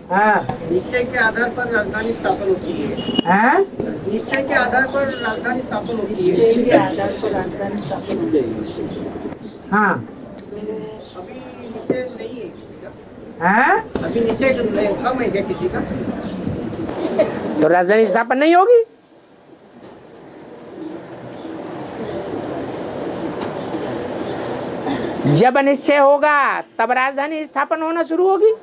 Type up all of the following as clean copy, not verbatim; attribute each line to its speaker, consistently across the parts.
Speaker 1: हाँ
Speaker 2: निश्चय के आधार पर राजधानी स्थापन होती है।
Speaker 1: हाँ
Speaker 2: निश्चय के आधार पर राजधानी स्थापन होती है।
Speaker 3: निश्चय के आधार पर राजधानी स्थापन हो जाएगी।
Speaker 1: हाँ
Speaker 2: तो अभी निश्चय नहीं है किसी का।
Speaker 1: हाँ,
Speaker 2: अभी निश्चय कम है क्या किसी का?
Speaker 1: तो राजधानी स्थापन नहीं होगी। जब निश्चय होगा तब राजधानी स्थापन होना शुरू होगी।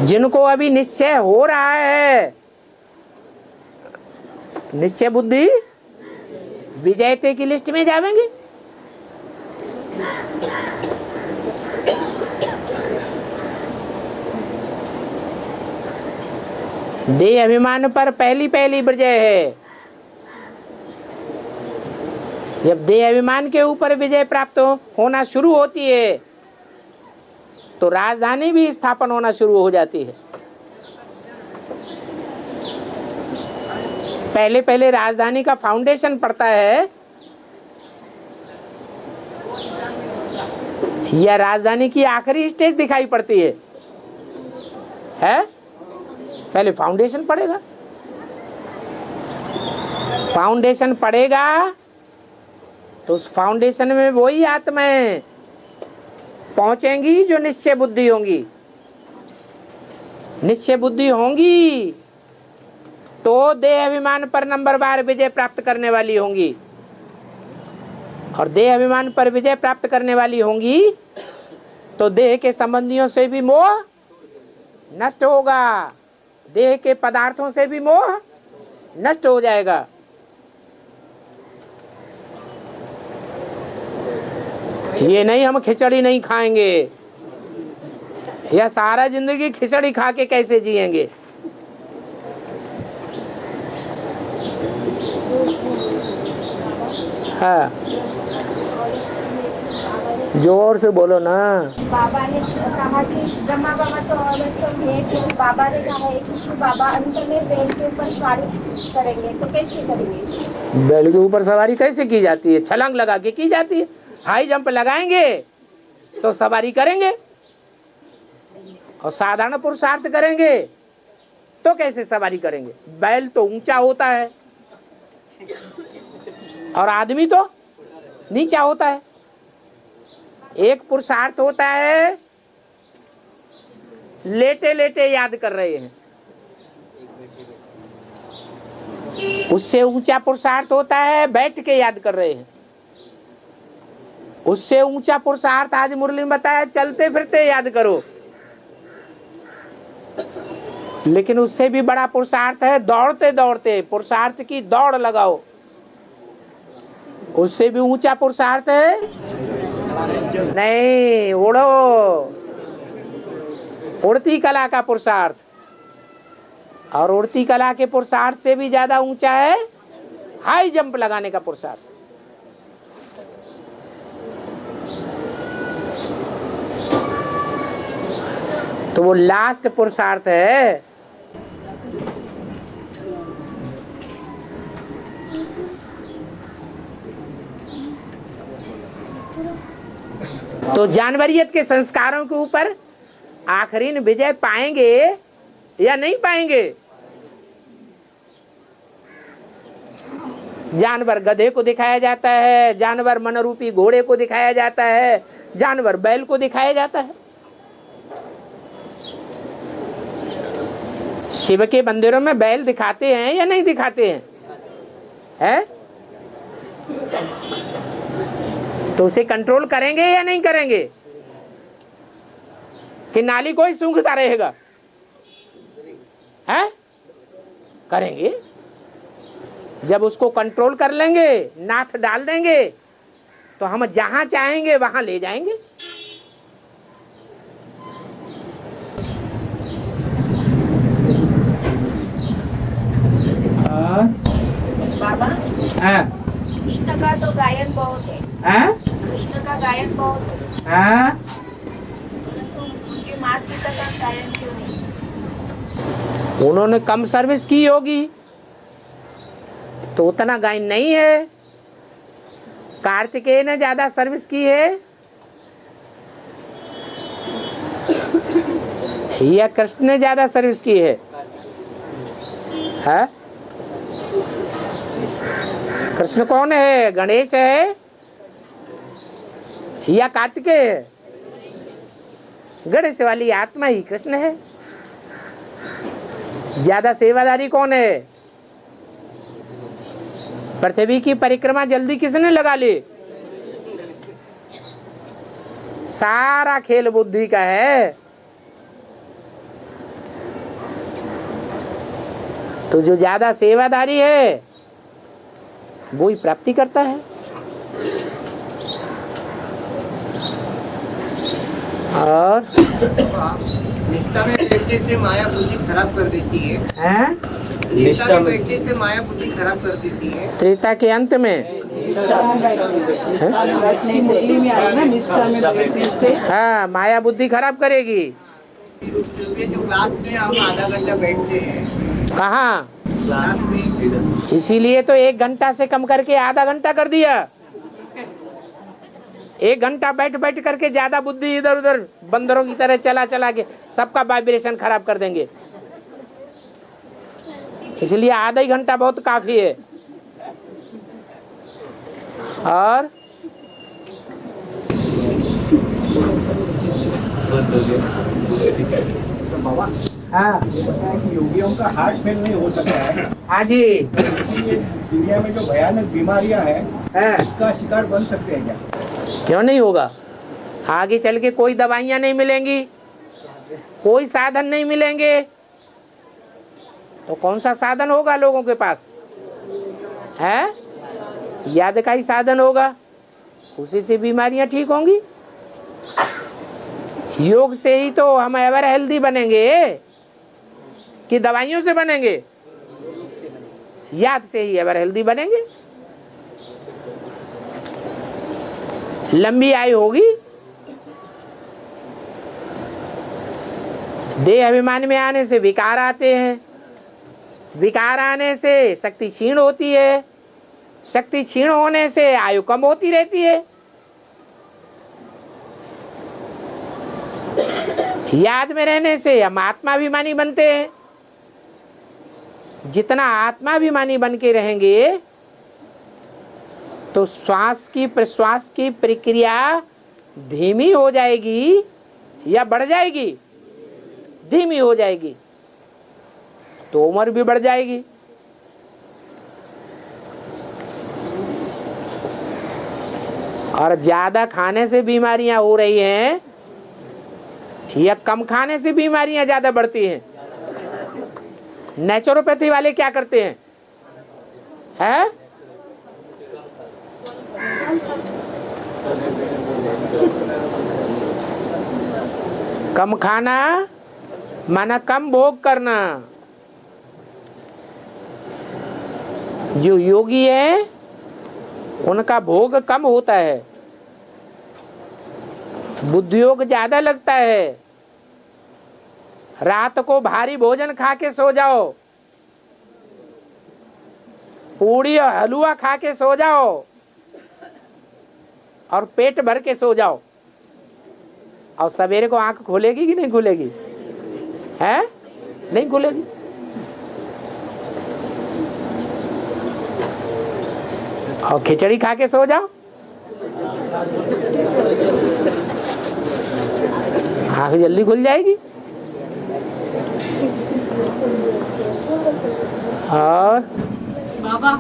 Speaker 1: जिनको अभी निश्चय हो रहा है, निश्चय बुद्धि विजयते की लिस्ट में जाएंगे। देह अभिमान पर पहली पहली विजय है। जब देह अभिमान के ऊपर विजय प्राप्त होना शुरू होती है तो राजधानी भी स्थापन होना शुरू हो जाती है। पहले पहले राजधानी का फाउंडेशन पड़ता है या राजधानी की आखिरी स्टेज दिखाई पड़ती है? पहले फाउंडेशन पड़ेगा। फाउंडेशन पड़ेगा तो उस फाउंडेशन में वही आत्माएं पहुंचेंगी जो निश्चय बुद्धि होंगी। निश्चय बुद्धि होंगी तो देह अभिमान पर नंबर बार विजय प्राप्त करने वाली होंगी, और देह अभिमान पर विजय प्राप्त करने वाली होंगी तो देह के संबंधियों से भी मोह नष्ट होगा, देह के पदार्थों से भी मोह नष्ट हो जाएगा। ये नहीं हम खिचड़ी नहीं खाएंगे, या सारा जिंदगी खिचड़ी खा के कैसे जिएंगे। हाँ जोर से बोलो ना।
Speaker 4: बाबा ने कहा कि ब्रह्मा बाबा तो अवश्य है कि बाबा ने कहा है कि शिव बाबा अंत में बैल के ऊपर सवारी करेंगे, तो कैसे करेंगे?
Speaker 1: बैल के ऊपर सवारी कैसे की जाती है? छलांग लगा के की जाती है। हाई जंप लगाएंगे तो सवारी करेंगे, और साधारण पुरुषार्थ करेंगे तो कैसे सवारी करेंगे? बैल तो ऊंचा होता है और आदमी तो नीचा होता है। एक पुरुषार्थ होता है लेटे लेटे याद कर रहे हैं, उससे ऊंचा पुरुषार्थ होता है बैठ के याद कर रहे हैं, उससे ऊंचा पुरुषार्थ आज मुरली में बताया चलते फिरते याद करो, लेकिन उससे भी बड़ा पुरुषार्थ है दौड़ते दौड़ते पुरुषार्थ की दौड़ लगाओ। उससे भी ऊंचा पुरुषार्थ है नहीं, उड़ो, उड़ती कला का पुरुषार्थ। और उड़ती कला के पुरुषार्थ से भी ज्यादा ऊंचा है हाई जंप लगाने का पुरुषार्थ। तो वो लास्ट पुरुषार्थ है। तो जानवरियत के संस्कारों के ऊपर आखिरीन विजय पाएंगे या नहीं पाएंगे? जानवर गधे को दिखाया जाता है, जानवर मनरूपी घोड़े को दिखाया जाता है, जानवर बैल को दिखाया जाता है। शिव के मंदिरों में बैल दिखाते हैं या नहीं दिखाते हैं? है? तो उसे कंट्रोल करेंगे या नहीं करेंगे? कि नाली को ही सूंघता रहेगा? है? करेंगे। जब उसको कंट्रोल कर लेंगे, नाथ डाल देंगे, तो हम जहां चाहेंगे वहां ले जाएंगे।
Speaker 4: बाबा
Speaker 1: हाँ
Speaker 4: कृष्ण का तो गायन बहुत है।
Speaker 1: हाँ
Speaker 4: कृष्ण का गायन बहुत है,
Speaker 1: हाँ,
Speaker 4: तो उनके माता पिता का गायन क्यों नहीं?
Speaker 1: उन्होंने कम सर्विस की होगी तो उतना गायन नहीं है। कार्तिकेय ने ज्यादा सर्विस की है या कृष्ण ने ज्यादा सर्विस की है? कृष्ण कौन है? गणेश है या कार्तिकेय है? गणेश वाली आत्मा ही कृष्ण है। ज्यादा सेवादारी कौन है? पृथ्वी की परिक्रमा जल्दी किसने लगा ली? सारा खेल बुद्धि का है। तो जो ज्यादा सेवादारी है वो ही प्राप्ति करता है। और
Speaker 2: निष्ठा में बैठने से माया बुद्धि खराब कर देती है। निष्ठा में बैठने से माया बुद्धि खराब कर देती है।
Speaker 1: त्रेता के अंत में हाँ, माया बुद्धि खराब करेगी।
Speaker 2: जो क्लास में हम आधा घंटा बैठते हैं,
Speaker 1: कहाँ?
Speaker 2: क्लास में।
Speaker 1: इसीलिए तो 1 घंटा से कम करके आधा घंटा कर दिया। 1 घंटा बैठ बैठ करके ज्यादा बुद्धि इधर उधर बंदरों की तरह चला चला के सबका वाइब्रेशन खराब कर देंगे। इसलिए आधा ही घंटा बहुत काफी है। और हाँ,
Speaker 2: योगियों का हार्ट फेल नहीं हो सकता है।
Speaker 1: हाँ जी।
Speaker 2: दुनिया में जो भयानक बीमारियां हैं उसका शिकार बन सकते हैं क्या?
Speaker 1: क्यों नहीं होगा? आगे चल के कोई दवाइयां नहीं मिलेंगी, कोई साधन नहीं मिलेंगे, तो कौन सा साधन होगा लोगों के पास? है याद का ही साधन होगा, उसी से बीमारियां ठीक होंगी। योग से ही तो हम एवर हेल्दी बनेंगे कि दवाइयों से बनेंगे? याद से ही एवर हेल्दी बनेंगे। लंबी आयु होगी। देह अभिमान में आने से विकार आते हैं, विकार आने से शक्ति क्षीण होती है, शक्ति क्षीण होने से आयु कम होती रहती है। याद में रहने से हम आत्माभिमानी बनते हैं। जितना आत्माभिमानी बन के रहेंगे तो श्वास की प्रश्वास की प्रक्रिया धीमी हो जाएगी या बढ़ जाएगी? धीमी हो जाएगी तो उम्र भी बढ़ जाएगी। और ज्यादा खाने से बीमारियां हो रही हैं या कम खाने से बीमारियां ज्यादा बढ़ती हैं? नेचुरोपैथी वाले क्या करते हैं? हैं? कम खाना माना कम भोग करना। जो योगी है उनका भोग कम होता है, बुद्धि योग ज्यादा लगता है। रात को भारी भोजन खा के सो जाओ, पूड़ी और हलवा खा के सो जाओ और पेट भर के सो जाओ, और सवेरे को आंख खुलेगी कि नहीं खुलेगी? है? नहीं खुलेगी। और खिचड़ी खा के सो जाओ, आंख जल्दी खुल जाएगी। और
Speaker 3: बाबा,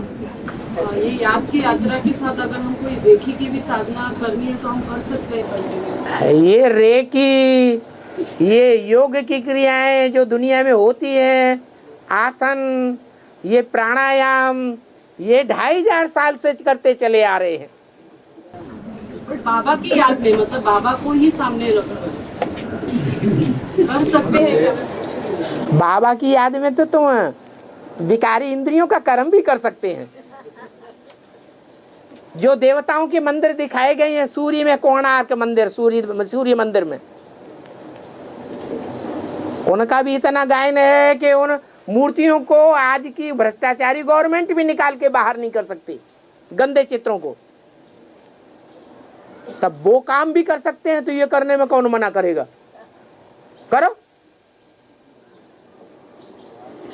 Speaker 3: ये याद की यात्रा के साथ अगर हम कोई रेखी की भी साधना करनी है तो हम कर सकते हैं?
Speaker 1: ये रेकी, ये योग की क्रियाएं जो दुनिया में होती हैं, आसन, ये प्राणायाम, ये 2500 साल से करते चले आ रहे हैं।
Speaker 3: बाबा की याद में, मतलब बाबा को ही सामने रख कर सकते हैं क्या?
Speaker 1: बाबा की याद में तो तुम विकारी इंद्रियों का कर्म भी कर सकते हैं। जो देवताओं के मंदिर दिखाए गए हैं, सूर्य में कोणार्क मंदिर, सूर्य मंदिर में, उनका भी इतना गायन है कि उन मूर्तियों को आज की भ्रष्टाचारी गवर्नमेंट भी निकाल के बाहर नहीं कर सकती, गंदे चित्रों को। तब वो काम भी कर सकते हैं तो ये करने में कौन मना करेगा? करो।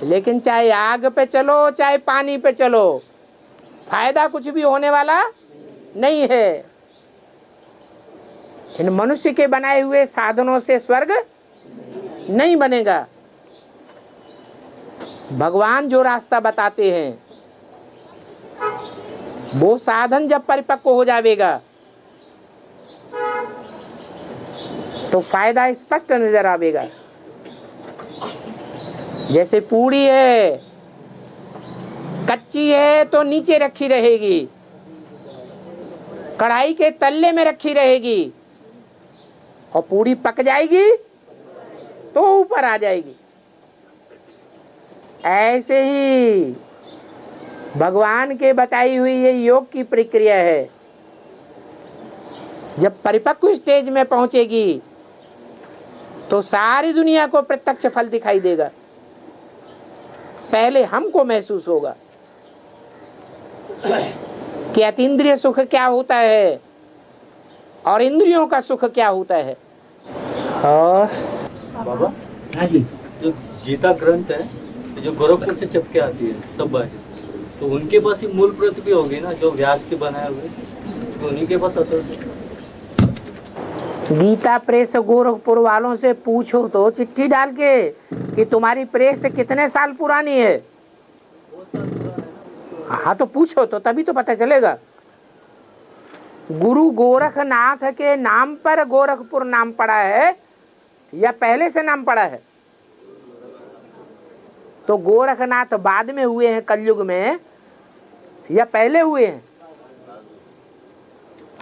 Speaker 1: लेकिन चाहे आग पे चलो चाहे पानी पे चलो, फायदा कुछ भी होने वाला नहीं है। इन मनुष्य के बनाए हुए साधनों से स्वर्ग नहीं बनेगा। भगवान जो रास्ता बताते हैं वो साधन जब परिपक्व हो जाएगा तो फायदा स्पष्ट नजर आवेगा। जैसे पूड़ी है, कच्ची है तो नीचे रखी रहेगी, कढ़ाई के तल्ले में रखी रहेगी, और पूड़ी पक जाएगी तो ऊपर आ जाएगी। ऐसे ही भगवान के बताई हुई ये योग की प्रक्रिया है। जब परिपक्व स्टेज में पहुंचेगी तो सारी दुनिया को प्रत्यक्ष फल दिखाई देगा। पहले हमको महसूस होगा कि अतीन्द्रिय सुख क्या होता है और इंद्रियों का सुख क्या होता है। और
Speaker 5: बाबा, हाँ जी, जो गीता ग्रंथ है जो गोरखपुर से चपके आती है सब बातें, तो उनके पास ही मूल प्रति भी होगी ना, जो व्यास के बनाए हुए, तो उन्हीं के पास आता है।
Speaker 1: गीता प्रेस गोरखपुर वालों से पूछो तो चिट्ठी डाल के कि तुम्हारी प्रेस कितने साल पुरानी है। हाँ तो पूछो तो तभी तो पता चलेगा। गुरु गोरखनाथ के नाम पर गोरखपुर नाम पड़ा है या पहले से नाम पड़ा है? तो गोरखनाथ बाद में हुए हैं कलयुग में या पहले हुए हैं?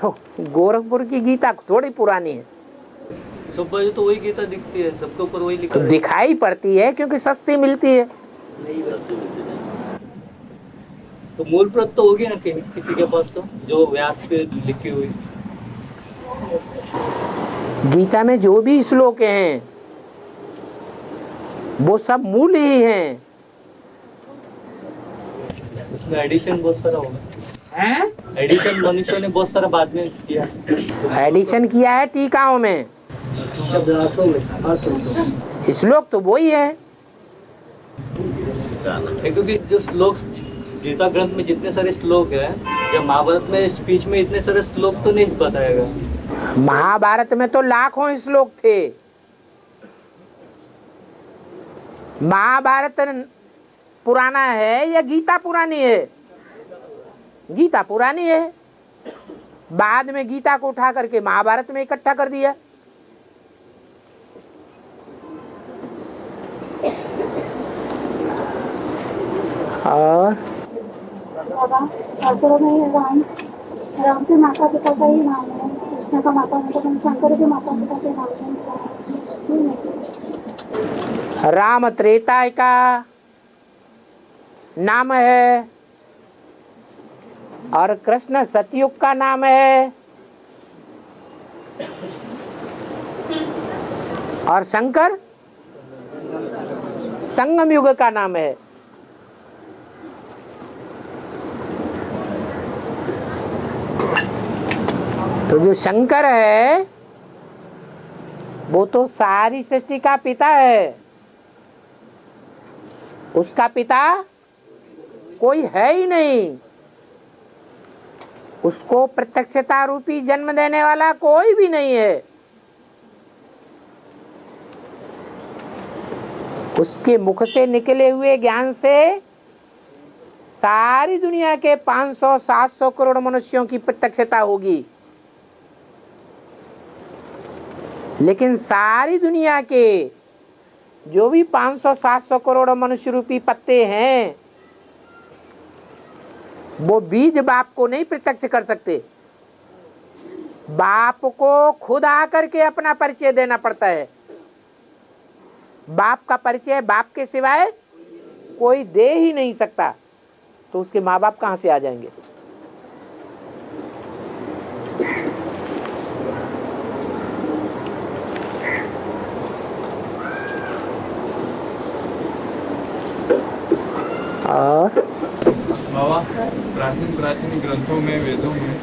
Speaker 1: तो गोरखपुर की गीता थोड़ी पुरानी है।
Speaker 5: सब बाजू तो वही गीता दिखती है, सबके ऊपर वही लिखा
Speaker 1: तो
Speaker 5: है।
Speaker 1: दिखाई पड़ती है क्योंकि सस्ती मिलती है।
Speaker 5: तो मूल प्रत तो होगी ना किसी के पास, तो जो व्यास पे लिखी हुई।
Speaker 1: गीता में जो भी श्लोक हैं वो सब मूल ही हैं।
Speaker 5: उसमें एडिशन बहुत सारा होगा। एडिशन मनुष्य ने बहुत सारा बाद में किया।
Speaker 1: एडिशन किया है टीकाओं में,
Speaker 5: शब्दार्थों में
Speaker 1: श्लोक तो वही है।
Speaker 5: क्योंकि जो श्लोक गीता ग्रंथ में जितने सारे श्लोक हैं, या महाभारत में स्पीच में इतने सारे श्लोक तो नहीं बताएगा।
Speaker 1: महाभारत में तो लाखों श्लोक थे। महाभारत पुराना है या गीता पुरानी है? गीता पुरानी है। बाद में गीता को उठा करके महाभारत में इकट्ठा कर दिया। और
Speaker 6: शास्त्रों में राम के माता पिता का ही नाम है, कृष्ण का माता पिता, शंकर के माता पिता के नाम है।
Speaker 1: राम त्रेता का नाम है और कृष्ण सतयुग का नाम है और शंकर संगम युग का नाम है। तो जो शंकर है वो तो सारी सृष्टि का पिता है। उसका पिता कोई है ही नहीं। उसको प्रत्यक्षता रूपी जन्म देने वाला कोई भी नहीं है। उसके मुख से निकले हुए ज्ञान से सारी दुनिया के 500-700 करोड़ मनुष्यों की प्रत्यक्षता होगी। लेकिन सारी दुनिया के जो भी 500-700 करोड़ मनुष्य रूपी पत्ते हैं वो बीज बाप को नहीं प्रत्यक्ष कर सकते। बाप को खुद आकर के अपना परिचय देना पड़ता है। बाप का परिचय बाप के सिवाय कोई दे ही नहीं सकता। तो उसके माँ बाप कहां से आ जाएंगे? और
Speaker 7: बाबा, प्राचीन ग्रंथों में, वेदों में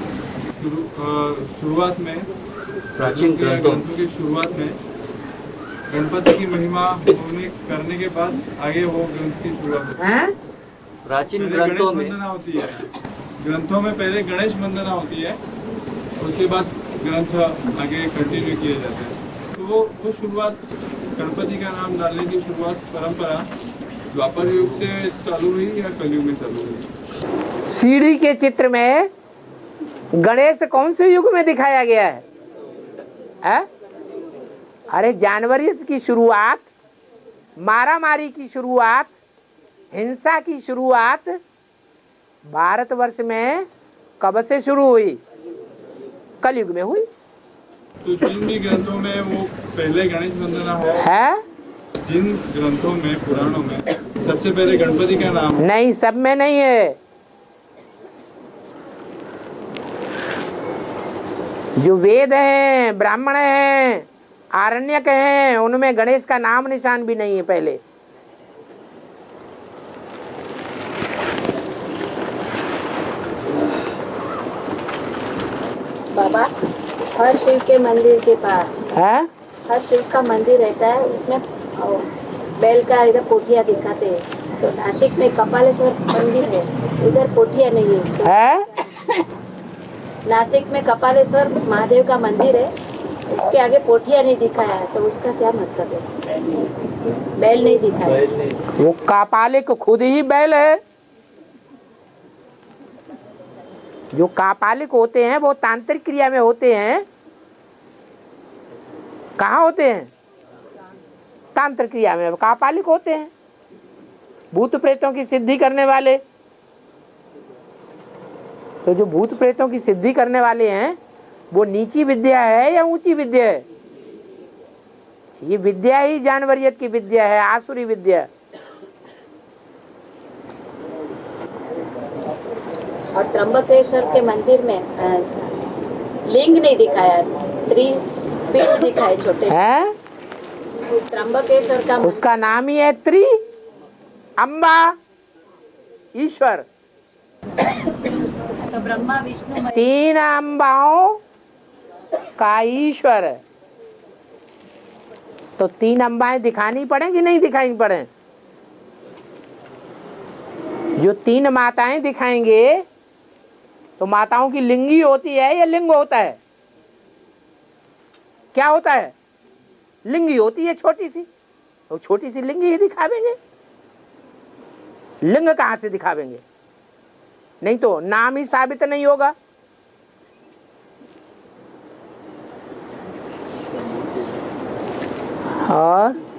Speaker 7: शुरुआत में, प्राचीन ग्रंथों की शुरुआत में गणपति की महिमा होने करने के बाद आगे वो ग्रंथ की शुरुआत होती है।
Speaker 5: प्राचीन
Speaker 7: पहले
Speaker 5: ग्रंथों
Speaker 7: गणेश
Speaker 5: में
Speaker 7: वंदना होती है, ग्रंथों में पहले गणेश वंदना होती है, उसके बाद ग्रंथ आगे कंटिन्यू किए जाते हैं। तो वो शुरुआत गणपति का नाम डालने की शुरुआत परंपरा द्वापर युग से चालू हुई या कलयुग में चालू हुई?
Speaker 1: सीढ़ी के चित्र में गणेश कौन से युग में दिखाया गया है? अरे जानवरियत की शुरुआत, मारामारी की शुरुआत, हिंसा की शुरुआत भारतवर्ष में कब से शुरू हुई? कलयुग में हुई।
Speaker 7: तो जिन भी ग्रंथों में वो पहले गणेश वंदना
Speaker 1: है,
Speaker 7: जिन ग्रंथों में पुराणों में सबसे पहले गणपति का नाम
Speaker 1: नहीं, सब में नहीं है। जो वेद हैं, ब्राह्मण हैं, आरण्यक हैं, उनमें गणेश का नाम निशान भी नहीं है पहले।
Speaker 8: बाबा, हर शिव के मंदिर के पास
Speaker 1: है,
Speaker 8: हर शिव का मंदिर रहता है, उसमें बैल का इधर पोठिया दिखाते हैं। तो नासिक में कपालेश्वर मंदिर है, उधर पोठिया नहीं है। तो नासिक में कपालेश्वर महादेव का मंदिर है, उसके आगे पोठिया नहीं दिखाया है, तो उसका क्या मतलब है? बैल नहीं दिखाया।
Speaker 1: वो कापालिक खुद ही बैल है। जो कापालिक होते हैं वो तांत्रिक क्रिया में होते हैं। कहाँ होते हैं? तांत्रिक क्रिया में कापालिक होते हैं, भूत प्रेतों की सिद्धि करने वाले। तो जो भूत प्रेतों की सिद्धि करने वाले हैं वो नीची विद्या है या ऊंची विद्या है? ये विद्या ही जानवरियत की विद्या है, आसुरी विद्या।
Speaker 8: और त्र्यंबकेश्वर के मंदिर में लिंग नहीं दिखाया, त्रिपीठ दिखाए छोटे
Speaker 1: है।
Speaker 8: त्र्यंबकेश्वर का
Speaker 1: उसका नाम ही है त्रि अम्बा ईश्वर।
Speaker 8: तो ब्रह्मा विष्णु
Speaker 1: तीन अम्बाओं का ईश्वर है। तो तीन अम्बाएं दिखानी पड़े कि नहीं दिखानी पड़े? जो तीन माताएं दिखाएंगे तो माताओं की लिंगी होती है या लिंग होता है? क्या होता है? लिंगी होती है छोटी सी। तो छोटी सी लिंगी ही दिखावेंगे, लिंग कहां से दिखावेंगे? नहीं तो नाम ही साबित नहीं होगा। और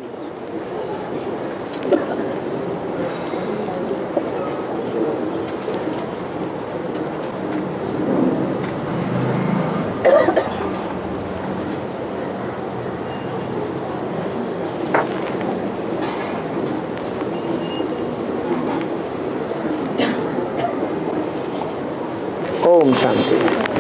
Speaker 1: ओम शांति।